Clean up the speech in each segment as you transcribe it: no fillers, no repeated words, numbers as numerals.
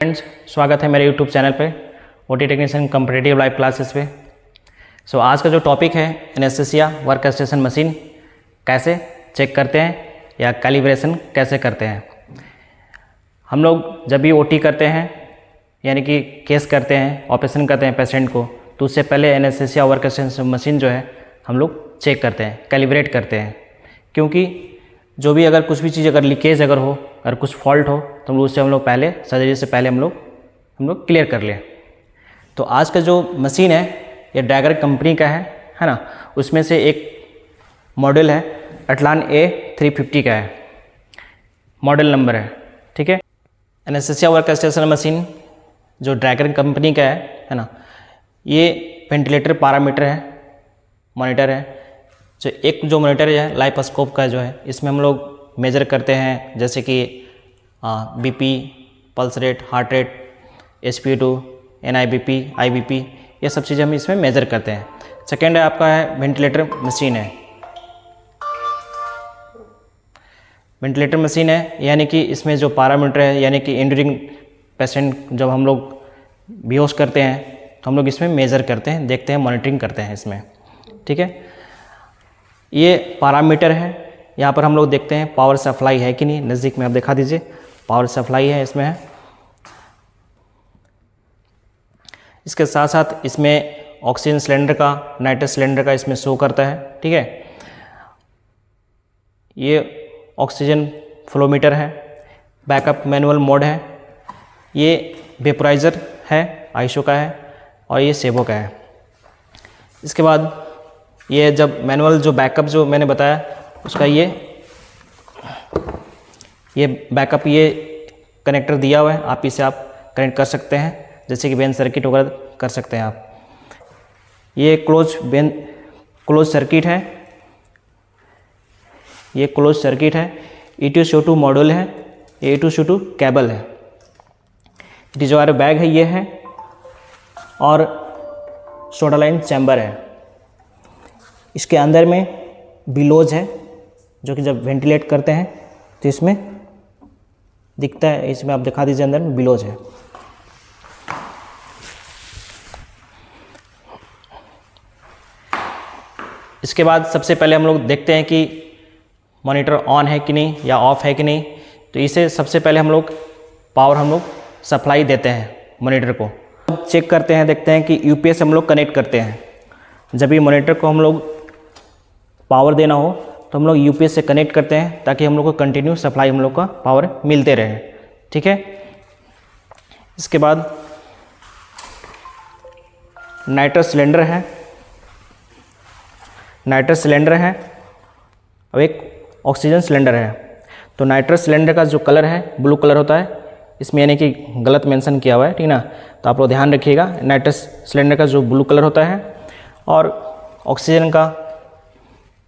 Friends, स्वागत है मेरे यूट्यूब चैनल पे OT technician competitive live classes पे। आज का जो टॉपिक है एनेस्थीसिया वर्क स्टेशन मशीन कैसे चेक करते हैं या कैलिब्रेशन कैसे करते हैं। हम लोग जब भी ओटी करते हैं यानी कि केस करते हैं, ऑपरेशन करते हैं पेशेंट को, तो उससे पहले एनेस्थीसिया वर्क स्टेशन मशीन जो है हम लोग चेक करते हैं, कैलिब्रेट करते हैं। क्योंकि जो भी अगर कुछ भी चीज़ अगर लीकेज अगर हो, अगर कुछ फॉल्ट हो, तो उससे हम लोग पहले सर्जरी से पहले हम लोग क्लियर कर लें। तो आज का जो मशीन है ये ड्रैगर कंपनी का है ना। उसमें से एक मॉडल है अटलान A350 का है, मॉडल नंबर है, ठीक है। एनेस्थीसिया वर्क स्टेशन मशीन जो ड्रैगर कंपनी का है ना, ये वेंटिलेटर पैरामीटर है, मॉनिटर है। जो मॉनिटर है लाइपोस्कोप का जो है, इसमें हम लोग मेजर करते हैं जैसे कि BP, pulse rate, heart rate, SpO2, NIBP, IBP, ये सब चीज़ें हम इसमें मेजर करते हैं। सेकेंड है आपका है वेंटिलेटर मशीन है। वेंटिलेटर मशीन है यानी कि इसमें जो पैरामीटर है, यानी कि इंड्यूरिंग पेशेंट जब हम लोग बेहोश करते हैं तो हम लोग इसमें मेज़र करते हैं, देखते हैं, मॉनिटरिंग करते हैं इसमें, ठीक है। ये पैरामीटर है, यहाँ पर हम लोग देखते हैं पावर सप्लाई है कि नहीं। नज़दीक में आप दिखा दीजिए, पावर सप्लाई है इसमें है। इसके साथ साथ इसमें ऑक्सीजन सिलेंडर का, नाइट्रस सिलेंडर का इसमें शो करता है, ठीक है। ये ऑक्सीजन फ्लोमीटर है, बैकअप मैनुअल मोड है, ये वेपोराइज़र है, आइशो का है, और ये सेबो का है। इसके बाद ये जब मैनुअल जो बैकअप जो मैंने बताया उसका ये बैकअप ये कनेक्टर दिया हुआ है, आप इसे आप कनेक्ट कर सकते हैं, जैसे कि बेन सर्किट वगैरह कर सकते हैं आप। ये क्लोज सर्किट है, ये क्लोज सर्किट है। E2CO2 मॉड्यूल है, E2CO2 केबल है। डिजवायर बैग है ये है, और सोडा लाइन चैम्बर है। इसके अंदर में बिलोज है जो कि जब वेंटिलेट करते हैं तो इसमें दिखता है, इसमें आप दिखा दीजिए, अंदर में बिलोज है। इसके बाद सबसे पहले हम लोग देखते हैं कि मॉनिटर ऑन है कि नहीं या ऑफ है कि नहीं। तो इसे सबसे पहले हम लोग पावर हम लोग सप्लाई देते हैं मॉनिटर को, चेक करते हैं, देखते हैं कि UPS हम लोग कनेक्ट करते हैं। जब भी मॉनिटर को हम लोग पावर देना हो तो हम लोग UPS से कनेक्ट करते हैं, ताकि हम लोग को कंटिन्यू सप्लाई हम लोग का पावर मिलते रहे, ठीक है। इसके बाद नाइट्रस सिलेंडर है, नाइट्रस सिलेंडर है, और एक ऑक्सीजन सिलेंडर है। तो नाइट्रस सिलेंडर का जो कलर है ब्लू कलर होता है इसमें, यानी कि गलत मेंशन किया हुआ है, ठीक ना। तो आप लोग ध्यान रखिएगा, नाइट्रस सिलेंडर का जो ब्लू कलर होता है, और ऑक्सीजन का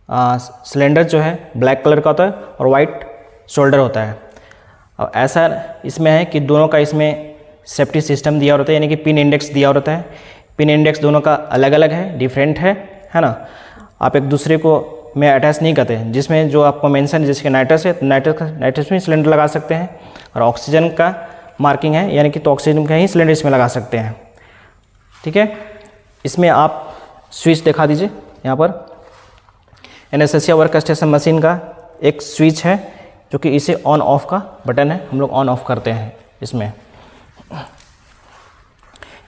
सिलेंडर जो है ब्लैक कलर का होता है, और वाइट शोल्डर होता है। और ऐसा इसमें है कि दोनों का इसमें सेफ्टी सिस्टम दिया होता है, यानी कि पिन इंडेक्स दिया होता है। पिन इंडेक्स दोनों का अलग अलग है, डिफरेंट है ना। आप एक दूसरे को में अटैच नहीं करते हैं। जिसमें जो आपको मेंशन, जैसे कि नाइट्रस है तो नाइट्रस में सिलेंडर लगा सकते हैं, और ऑक्सीजन का मार्किंग है यानी कि तो ऑक्सीजन का ही सिलेंडर इसमें लगा सकते हैं, ठीक है। इसमें आप स्विच दिखा दीजिए, यहाँ पर एनेस्थीसिया वर्क स्टेशन मशीन का एक स्विच है जो कि इसे ऑन ऑफ का बटन है, हम लोग ऑन ऑफ करते हैं इसमें।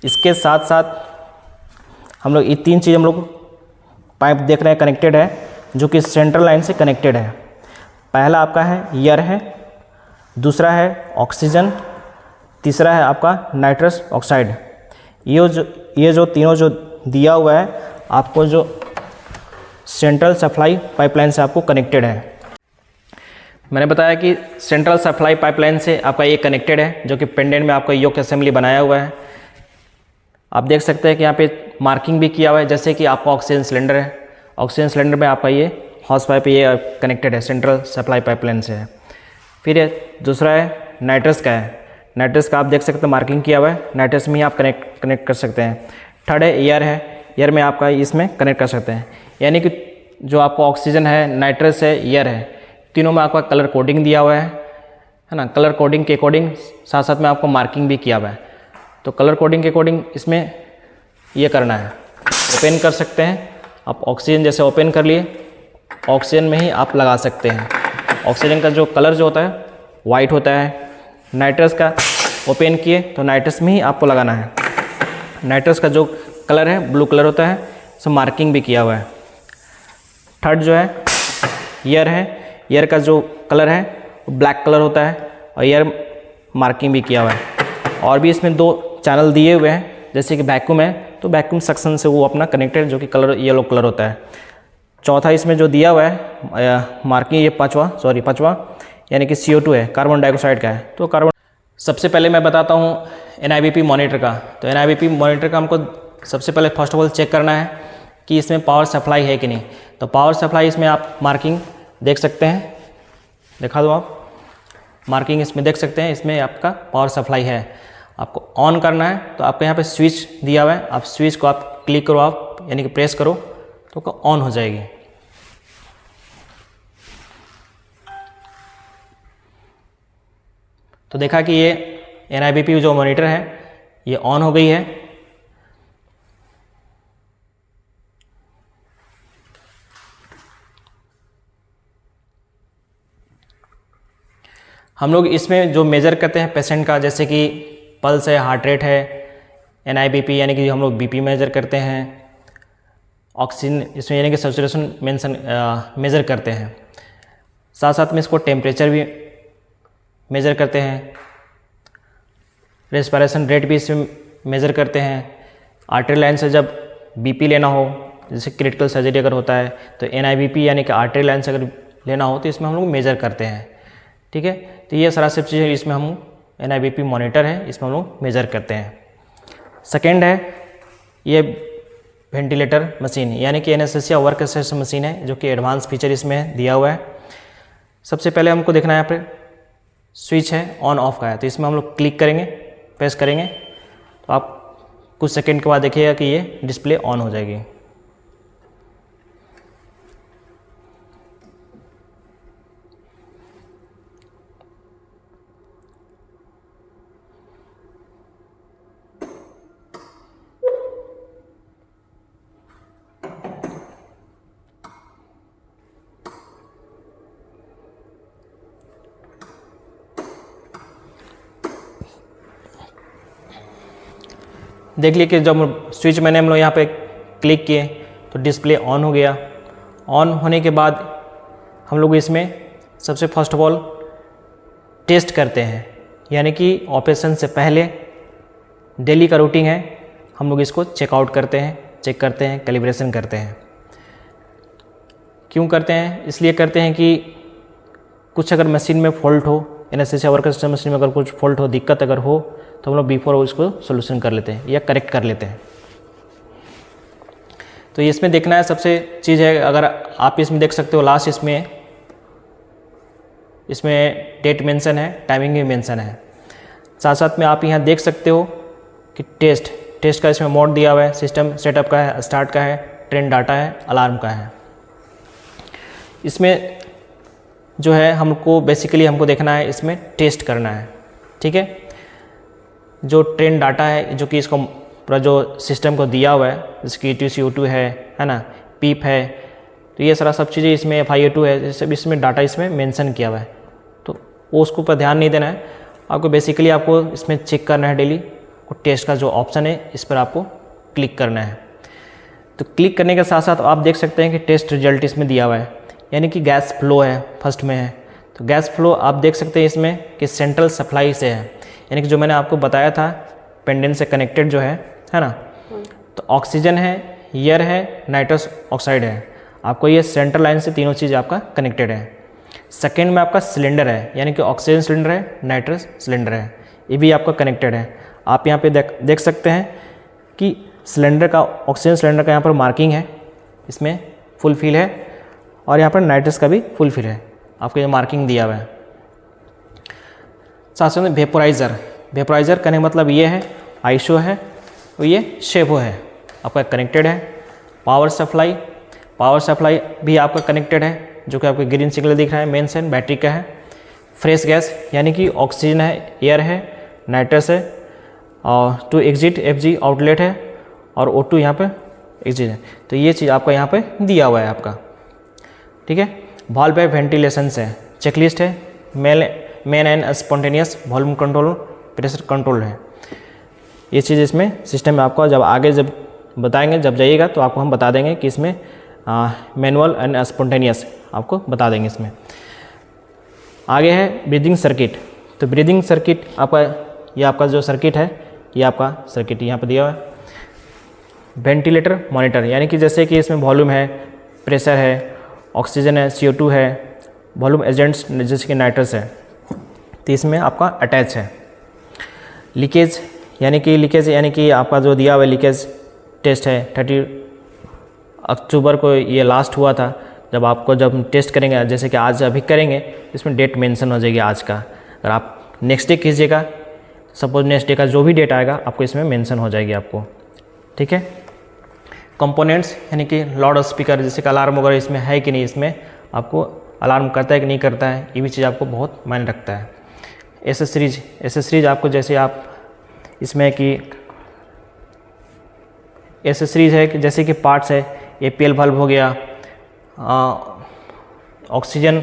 इसके साथ साथ हम लोग ये तीन चीज़ हम लोग पाइप देख रहे हैं कनेक्टेड है, जो कि सेंट्रल लाइन से कनेक्टेड है। पहला आपका है एयर है, दूसरा है ऑक्सीजन, तीसरा है आपका नाइट्रस ऑक्साइड। ये जो तीनों जो दिया हुआ है आपको, जो सेंट्रल सप्लाई पाइपलाइन से आपको कनेक्टेड है। मैंने बताया कि सेंट्रल सप्लाई पाइपलाइन से आपका ये कनेक्टेड है, जो कि पेंडेंट में आपका योक असेंबली बनाया हुआ है। आप देख सकते हैं कि यहाँ पे मार्किंग भी किया हुआ है, जैसे कि आपका ऑक्सीजन सिलेंडर है। ऑक्सीजन सिलेंडर में आपका ये हॉस पाइप ये कनेक्टेड है, सेंट्रल सप्लाई पाइपलाइन से है। फिर दूसरा है नाइट्रस का है, नाइट्रस का आप देख सकते हैं मार्किंग किया हुआ है, नाइट्रस में ही आप कनेक्ट कर सकते हैं। थर्ड है एयर है, एयर में आपका इसमें कनेक्ट कर सकते हैं। यानी कि जो आपका ऑक्सीजन है, नाइट्रस है, एयर है, तीनों में आपका कलर कोडिंग दिया हुआ है है ना, कलर कोडिंग के अकॉर्डिंग साथ साथ में आपको मार्किंग भी किया हुआ है। तो कलर कोडिंग के अकॉर्डिंग इसमें ये करना है, ओपन कर सकते हैं आप। ऑक्सीजन जैसे ओपन कर लिए, ऑक्सीजन में ही आप लगा सकते हैं। ऑक्सीजन का जो कलर जो होता है वाइट होता है। नाइट्रस का ओपन किए तो नाइट्रस में ही आपको लगाना है। नाइट्रस का जो कलर है ब्लू कलर होता है, सो मार्किंग भी किया हुआ है। थर्ड जो है एयर है, एयर का जो कलर है वो ब्लैक कलर होता है और एयर मार्किंग भी किया हुआ है। और भी इसमें 2 चैनल दिए हुए हैं, जैसे कि वैक्यूम है तो वैक्यूम सक्शन से वो अपना कनेक्टेड, जो कि कलर येलो कलर होता है। चौथा इसमें जो दिया हुआ है मार्किंग, ये पाँचवा यानी कि CO2 है, कार्बन डाइऑक्साइड का है। तो कार्बन, सबसे पहले मैं बताता हूँ NIBP मॉनिटर का। तो NIBP मॉनिटर का हमको सबसे पहले फर्स्ट ऑफ ऑल चेक करना है कि इसमें पावर सप्लाई है कि नहीं। तो पावर सप्लाई इसमें आप मार्किंग देख सकते हैं, दिखा दो आप, मार्किंग इसमें देख सकते हैं, इसमें आपका पावर सप्लाई है। आपको ऑन करना है तो आपको यहाँ पे स्विच दिया हुआ है, आप स्विच को आप क्लिक करो, आप यानी कि प्रेस करो तो ऑन हो जाएगी। तो देखा कि ये NIBP जो मॉनिटर है ये ऑन हो गई है। हम लोग इसमें जो मेज़र करते हैं पेशेंट का, जैसे कि पल्स है, हार्ट रेट है, NIBP यानी कि हम लोग BP मेज़र करते हैं, ऑक्सीजन इसमें यानी कि सैचुरेशन मेज़र करते हैं। साथ साथ में इसको टेम्परेचर भी मेज़र करते हैं, रेस्पिरेशन रेट भी इसमें मेज़र करते हैं। आर्टरी लाइन से जब BP लेना हो, जैसे क्रिटिकल सर्जरी अगर होता है तो NIBP यानी कि आर्टरी लाइन से अगर लेना हो तो इसमें हम लोग मेज़र करते हैं। ठीक है, तो ये सारा सब चीज़ें इसमें हम NIBP मॉनिटर है, इसमें हम लोग मेज़र करते हैं। सेकेंड है ये वेंटिलेटर मशीन, यानी कि एनेस्थीसिया वर्क स्टेशन मशीन है, जो कि एडवांस फीचर इसमें दिया हुआ है। सबसे पहले हमको देखना है यहाँ पे स्विच है ऑन ऑफ का है, तो इसमें हम लोग क्लिक करेंगे, प्रेस करेंगे तो आप कुछ सेकंड के बाद देखिएगा कि ये डिस्प्ले ऑन हो जाएगी। देख लीजिए कि जब स्विच मैंने हम लोग यहाँ पे क्लिक किए तो डिस्प्ले ऑन हो गया। ऑन होने के बाद हम लोग इसमें सबसे फर्स्ट ऑफ ऑल टेस्ट करते हैं, यानी कि ऑपरेशन से पहले डेली का रूटीन है, हम लोग इसको चेकआउट करते हैं, चेक करते हैं, कैलिब्रेशन करते हैं। क्यों करते हैं? इसलिए करते हैं कि कुछ अगर मशीन में फॉल्ट हो, एनेस्थीसिया वर्क स्टेशन मशीन में अगर कुछ फॉल्ट हो, दिक्कत अगर हो तो हम लोग बिफोर उसको सोल्यूशन कर लेते हैं या करेक्ट कर लेते हैं। तो इसमें देखना है सबसे चीज़ है, अगर आप इसमें देख सकते हो लास्ट इसमें डेट मेंशन है, टाइमिंग भी मेंशन है। साथ साथ में आप यहाँ देख सकते हो कि टेस्ट का इसमें मोड दिया हुआ है, सिस्टम सेटअप का है, स्टार्ट का है, ट्रेंड डाटा है, अलार्म का है। इसमें जो है हमको बेसिकली हमको देखना है, इसमें टेस्ट करना है। ठीक है, जो ट्रेंड डाटा है, जो कि इसको पूरा जो सिस्टम को दिया हुआ है, जैसे कि TCO2 है ना, पीप है, तो ये सारा सब चीज़ें इसमें FiO2 है, जैसे इसमें डाटा इसमें मेंशन किया हुआ है, तो वो उसको पर ध्यान नहीं देना है आपको। बेसिकली आपको इसमें चेक करना है डेली, और टेस्ट का जो ऑप्शन है इस पर आपको क्लिक करना है। तो क्लिक करने के साथ साथ आप देख सकते हैं कि टेस्ट रिजल्ट इसमें दिया हुआ है, यानी कि गैस फ्लो है, फर्स्ट में है। तो गैस फ्लो आप देख सकते हैं इसमें कि सेंट्रल सप्लाई से है, यानी कि जो मैंने आपको बताया था पेंडेंट से कनेक्टेड जो है ना, तो ऑक्सीजन है, एयर है, नाइट्रस ऑक्साइड है, आपको ये सेंट्रल लाइन से तीनों चीज़ आपका कनेक्टेड है। सेकेंड में आपका सिलेंडर है, यानी कि ऑक्सीजन सिलेंडर है, नाइट्रस सिलेंडर है, ये भी आपका कनेक्टेड है। आप यहाँ पे देख सकते हैं कि सिलेंडर का, ऑक्सीजन सिलेंडर का यहाँ पर मार्किंग है, इसमें फुल फिल है, और यहाँ पर नाइट्रस का भी फुल फिल है, आपको ये मार्किंग दिया हुआ है। साथ साथ में वेपोराइज़र करने का मतलब ये है, आइसो है और ये शेवो है, आपका कनेक्टेड है। पावर सप्लाई भी आपका कनेक्टेड है, जो कि आपको ग्रीन सिग्नल दिख रहा है, मेन सेन बैटरी का है। फ्रेश गैस यानी कि ऑक्सीजन है, एयर है, नाइट्रस है, और टू एग्जिट FG आउटलेट है, और O2 यहाँ पे एग्जिट है। तो ये चीज़ आपका यहाँ पे दिया हुआ है आपका, ठीक है। वाल्व है, वेंटिलेशंस है, चेकलिस्ट है, main and spontaneous volume control, pressure control है। ये चीज़ इसमें सिस्टम में आपको जब आगे जब बताएंगे, जब जाइएगा तो आपको हम बता देंगे कि इसमें मैनुअल एंड स्पॉन्टेनियस आपको बता देंगे इसमें। आगे है ब्रीदिंग सर्किट। तो ब्रीदिंग सर्किट आपका, ये आपका जो सर्किट है, ये आपका सर्किट यहाँ पर दिया हुआ है। वेंटिलेटर मॉनिटर यानी कि जैसे कि इसमें वॉल्यूम है, प्रेशर है, ऑक्सीजन है, CO2 है, वॉल्यूम एजेंट्स जैसे कि नाइट्रस है, तो इसमें आपका अटैच है। लीकेज यानी कि आपका जो दिया हुआ लीकेज टेस्ट है, 30 अक्टूबर को ये लास्ट हुआ था। जब टेस्ट करेंगे, जैसे कि आज अभी करेंगे, इसमें डेट मेंशन हो जाएगी आज का। अगर आप नेक्स्ट डे कीजिएगा, सपोज नेक्स्ट डे का जो भी डेट आएगा आपको इसमें मेंशन हो जाएगी आपको, ठीक है। कंपोनेंट्स यानी कि लाउड स्पीकर, जैसे कि अलार्म वगैरह इसमें है कि नहीं, इसमें आपको अलार्म करता है कि नहीं करता है, ये भी चीज़ आपको बहुत मायने रखता है। एसेसरीज आपको, जैसे आप इसमें कि एसेसरीज है कि जैसे कि पार्ट्स है, APL वाल्व हो गया, ऑक्सीजन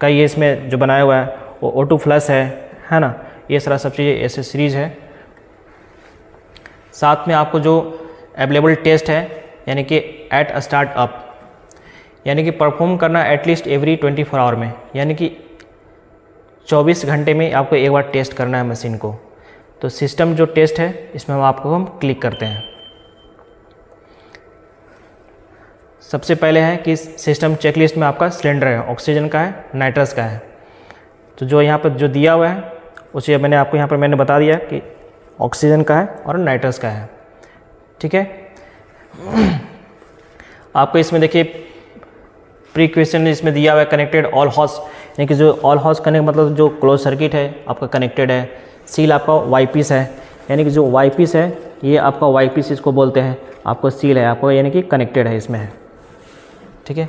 का ये इसमें जो बनाया हुआ है वो O2 फ्लश है ना, ये सारा सब चीज़ें एसेसरीज है। साथ में आपको जो अवेलेबल टेस्ट है यानी कि एट स्टार्ट अप, यानी कि परफॉर्म करना एटलीस्ट एवरी 24 आवर में, यानी कि 24 घंटे में आपको एक बार टेस्ट करना है मशीन को। तो सिस्टम जो टेस्ट है इसमें हम क्लिक करते हैं। सबसे पहले है कि सिस्टम चेकलिस्ट में आपका सिलेंडर है, ऑक्सीजन का है, नाइट्रस का है। तो जो यहाँ पर जो दिया हुआ है उसे मैंने आपको यहाँ पर मैंने बता दिया कि ऑक्सीजन का है और नाइट्रस का है, ठीक है। आपको इसमें देखिए प्री क्वेश्चन इसमें दिया हुआ है कनेक्टेड ऑल हॉर्स, यानी कि जो ऑल हॉर्स कनेक्ट मतलब जो क्लोज सर्किट है आपका कनेक्टेड है। सील आपका वाई पीस है, यानी कि जो वाई पीस है ये आपका वाई पीस इसको बोलते हैं, आपको सील है आपको, यानी कि कनेक्टेड है इसमें है, ठीक है।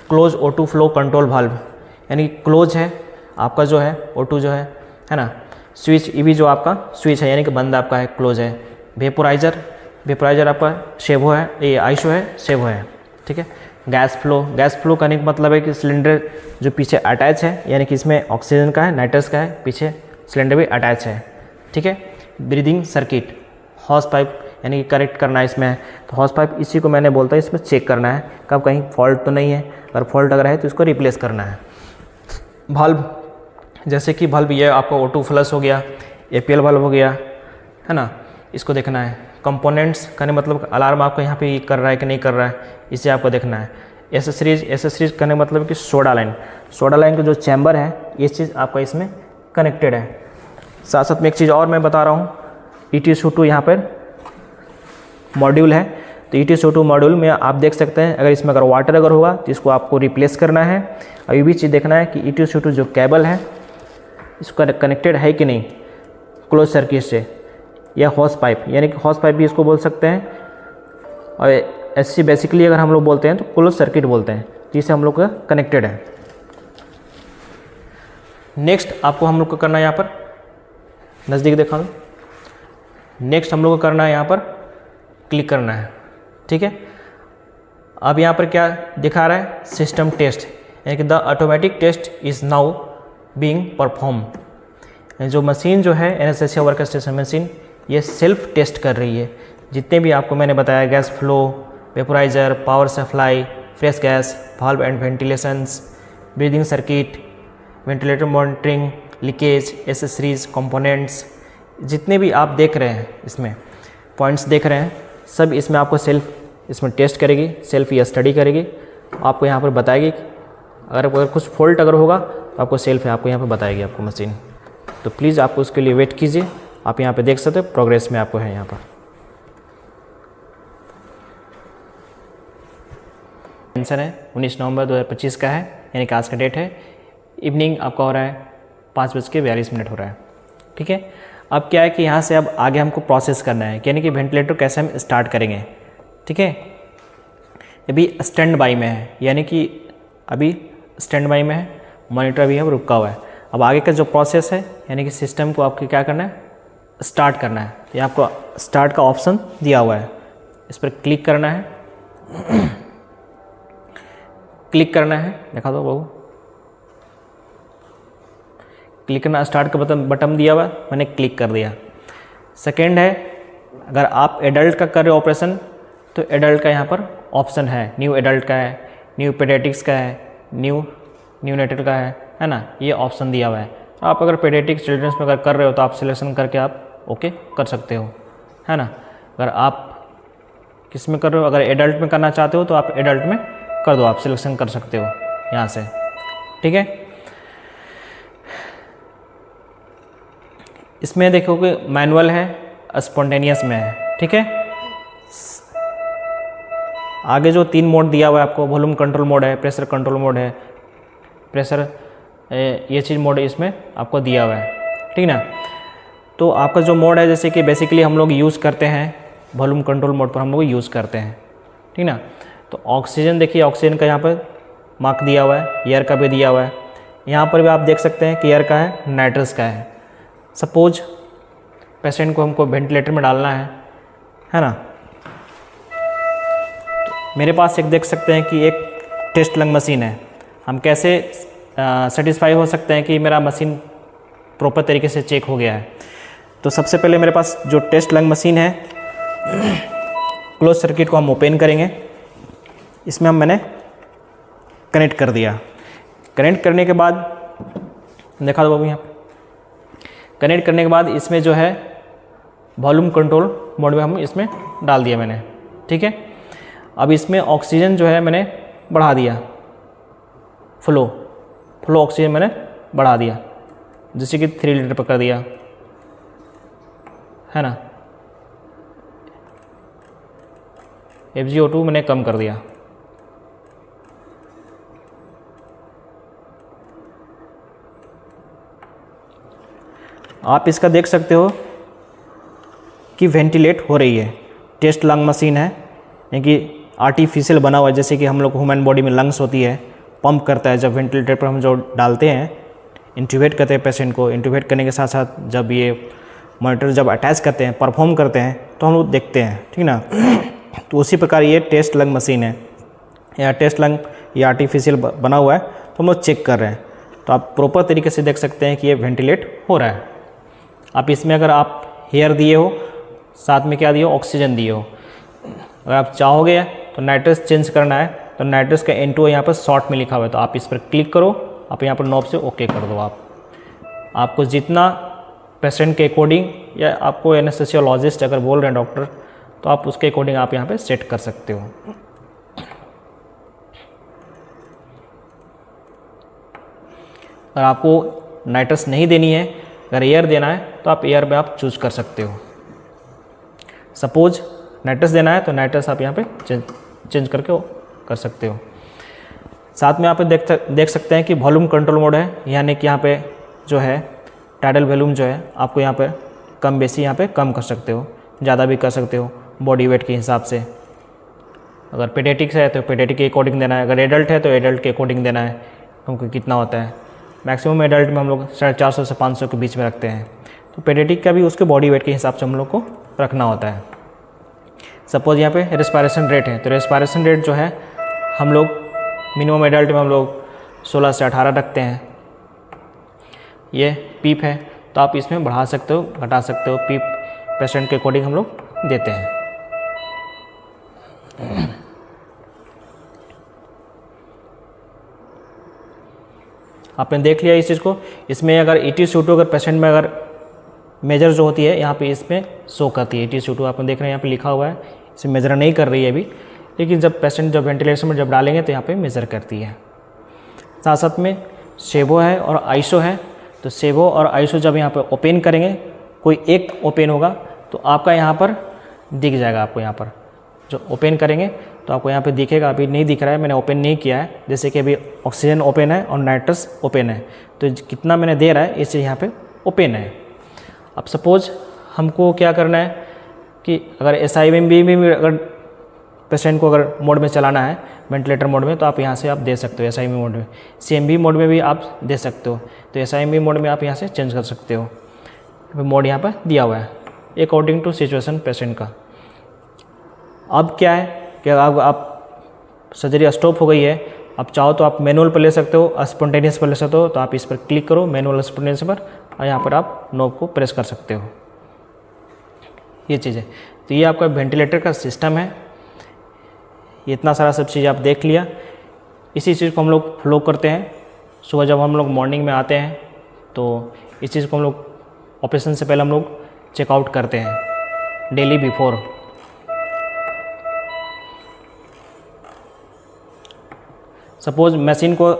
Close O2 flow control valve, यानी क्लोज है आपका जो है O2 जो है ना। स्विच, ये भी जो आपका स्विच है यानी कि बंद आपका है, क्लोज है। वेपोराइजर आपका सेवो है, ये आइसो है, सेवो है, ठीक है। गैस फ्लो करने का मतलब है कि सिलेंडर जो पीछे अटैच है, यानी कि इसमें ऑक्सीजन का है, नाइट्रस का है, पीछे सिलेंडर भी अटैच है, ठीक है। ब्रीदिंग सर्किट, हॉस पाइप यानी कि करेक्ट करना है इसमें, तो हॉस पाइप इसी को मैंने बोलता है इसमें चेक करना है कब कहीं फॉल्ट तो नहीं है, अगर फॉल्ट अगर है तो इसको रिप्लेस करना है। वाल्व, जैसे कि वाल्व ये आपका O2 फ्लश हो गया, APL वाल्व हो गया, है ना, इसको देखना है। कंपोनेंट्स करने मतलब अलार्म आपको यहाँ पे कर रहा है कि नहीं कर रहा है, इसे आपको देखना है। एसेसरीज करने मतलब कि सोडा लाइन का जो चैम्बर है ये चीज़ आपका इसमें कनेक्टेड है। साथ में एक चीज़ और मैं बता रहा हूँ, ETSO2 यहाँ पर मॉड्यूल है, तो ETSO2 मॉड्यूल में आप देख सकते हैं अगर इसमें अगर वाटर अगर होगा तो इसको आपको रिप्लेस करना है। और ये भी चीज़ देखना है कि ETSO2 जो केबल है इसको कनेक्टेड है कि नहीं क्लोज सर्किट से, या हॉस पाइप, यानी कि हॉस पाइप भी इसको बोल सकते हैं। और SC बेसिकली अगर हम लोग बोलते हैं तो क्लोज सर्किट बोलते हैं, जिससे हम लोग का कनेक्टेड है। नेक्स्ट आपको हम लोग को करना है यहाँ पर, नज़दीक देखा लो, नेक्स्ट हम लोग को करना है यहाँ पर क्लिक करना है, ठीक है। अब यहाँ पर क्या दिखा रहा है, सिस्टम टेस्ट, यानी कि the automatic test is now being perform. जो मशीन जो है एनेस्थीसिया वर्क स्टेशन मशीन ये सेल्फ टेस्ट कर रही है। जितने भी आपको मैंने बताया, gas flow, vaporiser, power supply, fresh gas, valve and ventilations, breathing circuit, ventilator monitoring, leakage, accessories, components, जितने भी आप देख रहे हैं इसमें पॉइंट्स देख रहे हैं, सब इसमें आपको सेल्फ इसमें टेस्ट करेगी, सेल्फ या स्टडी करेगी, आपको यहाँ पर बताएगी। अगर कुछ फॉल्ट अगर होगा तो आपको सेल्फ आपको यहाँ पर बताएगी आपको मशीन। तो प्लीज़ आप उसके लिए वेट कीजिए। आप यहाँ पे देख सकते हैं प्रोग्रेस में आपको है यहाँ पर। आंसर है 19 नवंबर 2025 का है, यानी कि आज का डेट है। इवनिंग आपका हो रहा है 5:42 हो रहा है, ठीक है। अब क्या है कि यहाँ से अब आगे हमको प्रोसेस करना है, यानी कि वेंटिलेटर कैसे हम स्टार्ट करेंगे, ठीक है। अभी स्टैंड बाई में है, यानी कि अभी स्टैंड बाई में है, मॉनिटर भी है रुका हुआ है। अब आगे का जो प्रोसेस है यानी कि सिस्टम को आपको क्या करना है, स्टार्ट करना है। ये आपको स्टार्ट का ऑप्शन दिया हुआ है, इस पर क्लिक करना है। क्लिक करना है, देखा दो बाबू, क्लिक करना, स्टार्ट का बटन दिया हुआ है, मैंने क्लिक कर दिया। सेकेंड है, अगर आप एडल्ट का कर रहे हो ऑपरेशन तो एडल्ट का यहाँ पर ऑप्शन है, न्यू एडल्ट का है, न्यू पेडियाट्रिक्स का है, न्यू न्यूनेटल का है ना, ये ऑप्शन दिया हुआ है। आप अगर पेडियाट्रिक्स चिल्ड्रंस में अगर कर रहे हो तो आप सिलेक्शन करके आप ओके कर सकते हो, है ना। अगर आप किस में कर रहे हो, अगर एडल्ट में करना चाहते हो तो आप एडल्ट में कर दो, आप सिलेक्शन कर सकते हो यहाँ से, ठीक है। इसमें देखोगे मैनुअल है, स्पॉन्टेनियस में है, ठीक है। आगे जो 3 मोड दिया हुआ है आपको, वॉल्यूम कंट्रोल मोड है, प्रेशर कंट्रोल मोड है, प्रेशर ये चीज़ मोड इसमें आपको दिया हुआ है, ठीक ना। तो आपका जो मोड है, जैसे कि बेसिकली हम लोग यूज़ करते हैं वॉल्यूम कंट्रोल मोड पर हम लोग यूज़ करते हैं, ठीक ना। तो ऑक्सीजन देखिए, ऑक्सीजन का यहाँ पर मार्क दिया हुआ है, एयर का भी दिया हुआ है। यहाँ पर भी आप देख सकते हैं कि एयर का है, नाइट्रस का है। सपोज पेशेंट को हमको वेंटिलेटर में डालना है ना। तो मेरे पास एक देख सकते हैं कि एक टेस्ट लंग मशीन है। हम कैसे सेटिस्फाई हो सकते हैं कि मेरा मशीन प्रॉपर तरीके से चेक हो गया है। तो सबसे पहले मेरे पास जो टेस्ट लंग मशीन है, क्लोज सर्किट को हम ओपन करेंगे। इसमें मैंने कनेक्ट कर दिया। कनेक्ट करने के बाद देखा दो बाबू, यहाँ कनेक्ट करने के बाद इसमें जो है वॉल्यूम कंट्रोल मोड में हम इसमें डाल दिया मैंने, ठीक है। अब इसमें ऑक्सीजन जो है मैंने बढ़ा दिया, फ्लो ऑक्सीजन मैंने बढ़ा दिया, जैसे कि 3 लीटर पर कर दिया, है ना। FgO2 मैंने कम कर दिया। आप इसका देख सकते हो कि वेंटिलेट हो रही है। टेस्ट लंग मशीन है, यानी कि आर्टिफिशियल बना हुआ है, जैसे कि हम लोग ह्यूमन बॉडी में लंग्स होती है, पंप करता है। जब वेंटिलेटर पर हम जो डालते हैं, इंट्यूबेट करते हैं पेशेंट को, इंट्यूबेट करने के साथ साथ जब ये मॉनिटर जब अटैच करते हैं, परफॉर्म करते हैं, तो हम लोग देखते हैं, ठीक ना। तो उसी प्रकार ये टेस्ट लंग मशीन है, या टेस्ट लंग ये आर्टिफिशियल बना हुआ है, तो हम लोग चेक कर रहे हैं। तो आप प्रॉपर तरीके से देख सकते हैं कि ये वेंटिलेट हो रहा है। आप इसमें अगर आप एयर दिए हो, साथ में क्या दिए हो, ऑक्सीजन दिए हो। अगर आप चाहोगे तो नाइट्रस चेंज करना है, तो नाइट्रस का N2 यहाँ पर शॉर्ट में लिखा हुआ है, तो आप इस पर क्लिक करो, आप यहाँ पर नॉब से ओके कर दो। आपको जितना पेशेंट के अकॉर्डिंग, या आपको एनेस्थेसियोलॉजिस्ट अगर बोल रहे हैं डॉक्टर, तो आप उसके अकॉर्डिंग आप यहाँ पे सेट कर सकते हो। अगर आपको नाइट्रस नहीं देनी है, अगर एयर देना है, तो आप एयर में आप चूज कर सकते हो। सपोज नाइट्रस देना है तो नाइट्रस आप यहाँ पे चेंज करके कर सकते हो। साथ में आप देख सकते हैं कि वॉल्यूम कंट्रोल मोड है, यानी कि यहाँ पे जो है टाइडल वॉल्यूम जो है आपको यहाँ पे कम बेसी यहाँ पे कम कर सकते हो, ज़्यादा भी कर सकते हो बॉडी वेट के हिसाब से। अगर पेडियाट्रिक्स है तो पेडियाट्रिक के अकॉर्डिंग देना है, अगर एडल्ट है तो एडल्ट के अकॉर्डिंग देना है, क्योंकि कितना होता है मैक्सिमम एडल्ट में हम लोग 450 से 500 के बीच में रखते हैं। तो पेडियाट्रिक का भी उसके बॉडी वेट के हिसाब से हम लोग को रखना होता है। सपोज यहाँ पे रेस्पिरेशन रेट है, तो रेस्पिरेशन रेट जो है हम लोग मिनिमम एडल्ट में हम लोग 16 से 18 रखते हैं। ये पीप है तो आप इसमें बढ़ा सकते हो, घटा सकते हो, पीप पेशेंट के अकॉर्डिंग हम लोग देते हैं। आपने देख लिया इस चीज़ को। इसमें अगर EtCO2 अगर पेशेंट में अगर मेजर जो होती है यहाँ पे इसमें शो करती है। EtCO2 आपने देख रहे हैं यहाँ पे लिखा हुआ है, इसमें मेजर नहीं कर रही है अभी, लेकिन जब पेशेंट जब वेंटिलेशन में जब डालेंगे तो यहाँ पे मेजर करती है। साथ साथ में सेवो है और आइसो है, तो सेवो और आइसो जब यहाँ पे ओपन करेंगे, कोई एक ओपन होगा तो आपका यहाँ पर दिख जाएगा। आपको यहाँ पर जो ओपन करेंगे तो आपको यहाँ पे दिखेगा। अभी नहीं दिख रहा है, मैंने ओपन नहीं किया है। जैसे कि अभी ऑक्सीजन ओपन है और नाइट्रस ओपन है, तो कितना मैंने दे रहा है इससे यहाँ पे ओपन है। अब सपोज हमको क्या करना है कि अगर SIVB में भी अगर पेशेंट को अगर मोड में चलाना है वेंटिलेटर मोड में, तो आप यहाँ से आप दे सकते हो SIV मोड में। CMV मोड में भी आप दे सकते हो, तो SIV मोड में आप यहाँ से चेंज कर सकते हो। मोड यहाँ पर दिया हुआ है अकॉर्डिंग टू सिचुएशन पेशेंट का। अब क्या है कि आप सर्जरी स्टॉप हो गई है, आप चाहो तो आप मैनुअल पर ले सकते हो, स्पॉन्टेनियस पर ले सकते हो, तो आप इस पर क्लिक करो मैनुअल स्पॉन्टेनियस पर, और यहाँ पर आप नोब को प्रेस कर सकते हो। ये चीज़ है। तो ये आपका वेंटिलेटर का सिस्टम है। ये इतना सारा सब चीज़ आप देख लिया। इसी चीज़ को हम लोग फ्लो करते हैं। सुबह जब हम लोग मॉर्निंग में आते हैं तो इस चीज़ को हम लोग ऑपरेशन से पहले हम लोग चेकआउट करते हैं डेली बिफोर। सपोज मशीन को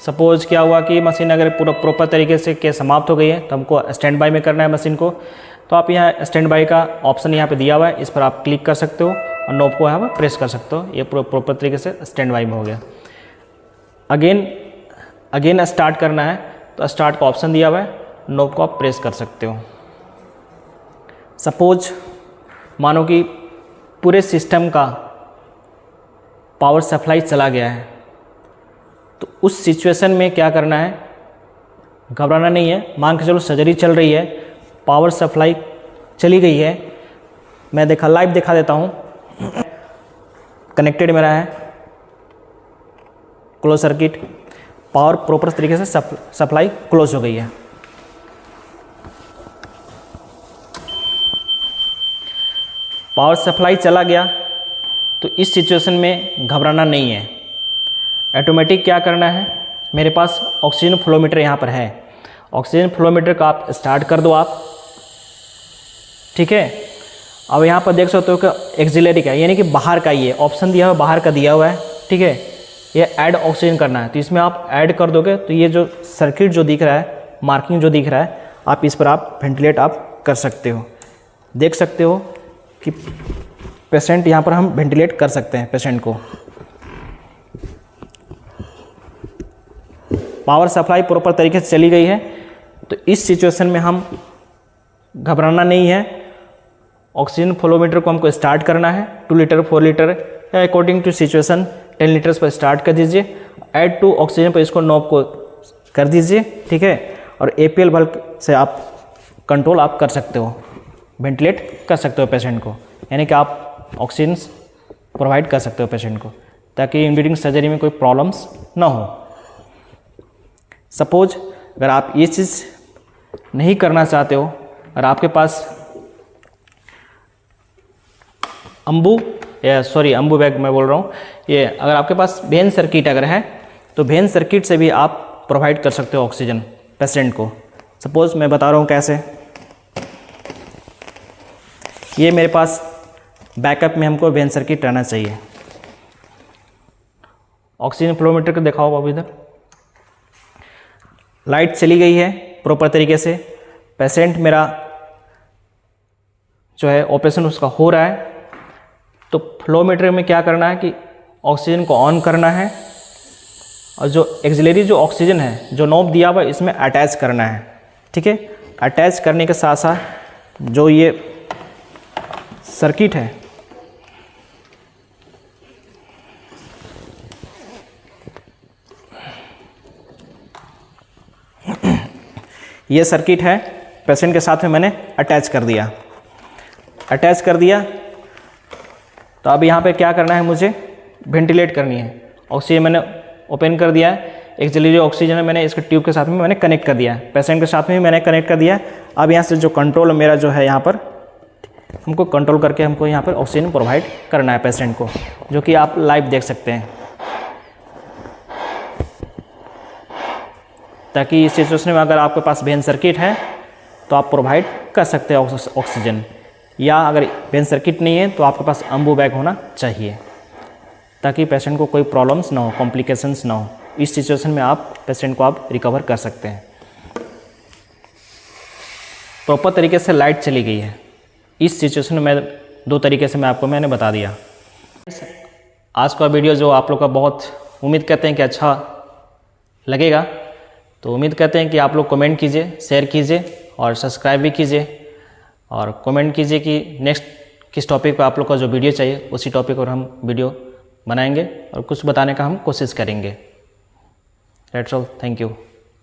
सपोज क्या हुआ कि मशीन अगर पूरा प्रॉपर तरीके से के समाप्त हो गई है तो हमको स्टैंड बाय में करना है मशीन को, तो आप यहाँ स्टैंड बाय का ऑप्शन यहाँ पे दिया हुआ है, इस पर आप क्लिक कर सकते हो और नोब को यहाँ पर प्रेस कर सकते हो। ये प्रॉपर तरीके से स्टैंड बाय में हो गया। अगेन स्टार्ट करना है तो स्टार्ट का ऑप्शन दिया हुआ है, नोब को आप प्रेस कर सकते हो। सपोज मानो कि पूरे सिस्टम का पावर सप्लाई चला गया है, तो उस सिचुएशन में क्या करना है, घबराना नहीं है। मान के चलो सर्जरी चल रही है, पावर सप्लाई चली गई है, मैं लाइव दिखा देता हूँ। कनेक्टेड मेरा है क्लोज सर्किट, पावर प्रॉपर तरीके से सप्लाई क्लोज हो गई है। पावर सप्लाई चला गया तो इस सिचुएशन में घबराना नहीं है। ऑटोमेटिक क्या करना है, मेरे पास ऑक्सीजन फ्लोमीटर यहाँ पर है, ऑक्सीजन फ्लोमीटर का आप स्टार्ट कर दो आप, ठीक है। अब यहाँ पर देख सकते हो कि एक्सिलरी का यानी कि बाहर का ये ऑप्शन दिया हुआ है, बाहर का दिया हुआ है, ठीक है। ये ऐड ऑक्सीजन करना है, तो इसमें आप ऐड कर दोगे तो ये जो सर्किट जो दिख रहा है, मार्किंग जो दिख रहा है, आप इस पर आप वेंटिलेट आप कर सकते हो। देख सकते हो कि पेशेंट यहाँ पर हम वेंटिलेट कर सकते हैं पेशेंट को। पावर सप्लाई प्रॉपर तरीके से चली गई है, तो इस सिचुएशन में हम घबराना नहीं है। ऑक्सीजन फ्लोमीटर को हमको स्टार्ट करना है 2 लीटर 4 लीटर या अकॉर्डिंग टू सिचुएशन 10 लीटर्स पर स्टार्ट कर दीजिए। ऐड टू ऑक्सीजन पर इसको नॉब को कर दीजिए, ठीक है। और APL बल्ब से आप कंट्रोल आप कर सकते हो, वेंटिलेट कर सकते हो पेशेंट को, यानी कि आप ऑक्सीजन प्रोवाइड कर सकते हो पेशेंट को, ताकि ड्यूरिंग सर्जरी में कोई प्रॉब्लम्स ना हो। सपोज अगर आप ये चीज़ नहीं करना चाहते हो और आपके पास अम्बू बैग मैं बोल रहा हूँ, ये अगर आपके पास वेन सर्किट अगर है तो वेन सर्किट से भी आप प्रोवाइड कर सकते हो ऑक्सीजन पेशेंट को। सपोज मैं बता रहा हूँ कैसे। ये मेरे पास बैकअप में हमको वेन सर्किट रहना चाहिए। ऑक्सीजन फ्लोमीटर को दिखाओ अब, इधर लाइट चली गई है प्रॉपर तरीके से, पेशेंट मेरा जो है ऑपरेशन उसका हो रहा है। तो फ्लोमीटर में क्या करना है कि ऑक्सीजन को ऑन करना है और जो एक्सिलरी जो ऑक्सीजन है जो नॉब दिया हुआ है इसमें अटैच करना है, ठीक है। अटैच करने के साथ साथ जो ये सर्किट है ये सर्किट है पेशेंट के साथ में मैंने अटैच कर दिया। तो अब यहाँ पे क्या करना है, मुझे वेंटिलेट करनी है। ऑक्सीजन मैंने ओपन कर दिया है, एक्सिलरी ऑक्सीजन है मैंने इसके ट्यूब के साथ में मैंने कनेक्ट कर दिया है, पेशेंट के साथ में भी मैंने कनेक्ट कर दिया। अब यहाँ से जो कंट्रोल मेरा जो है यहाँ पर हमको कंट्रोल करके हमको यहाँ पर ऑक्सीजन प्रोवाइड करना है पेशेंट को, जो कि आप लाइव देख सकते हैं। ताकि इस सिचुएशन में अगर आपके पास वेन सर्किट है तो आप प्रोवाइड कर सकते हैं ऑक्सीजन, या अगर वेन सर्किट नहीं है तो आपके पास अम्बू बैग होना चाहिए, ताकि पेशेंट को कोई प्रॉब्लम्स ना हो, कॉम्प्लिकेशंस ना हो। इस सिचुएशन में आप पेशेंट को आप रिकवर कर सकते हैं। प्रॉपर तरीके से लाइट चली गई है। इस सिचुएशन में 2 तरीके से मैंने बता दिया। आज का वीडियो जो आप लोग का बहुत उम्मीद करते हैं कि अच्छा लगेगा, तो उम्मीद करते हैं कि आप लोग कमेंट कीजिए, शेयर कीजिए और सब्सक्राइब भी कीजिए, और कमेंट कीजिए कि नेक्स्ट किस टॉपिक पर आप लोग का जो वीडियो चाहिए उसी टॉपिक पर हम वीडियो बनाएंगे और कुछ बताने का हम कोशिश करेंगे। That's all, thank you.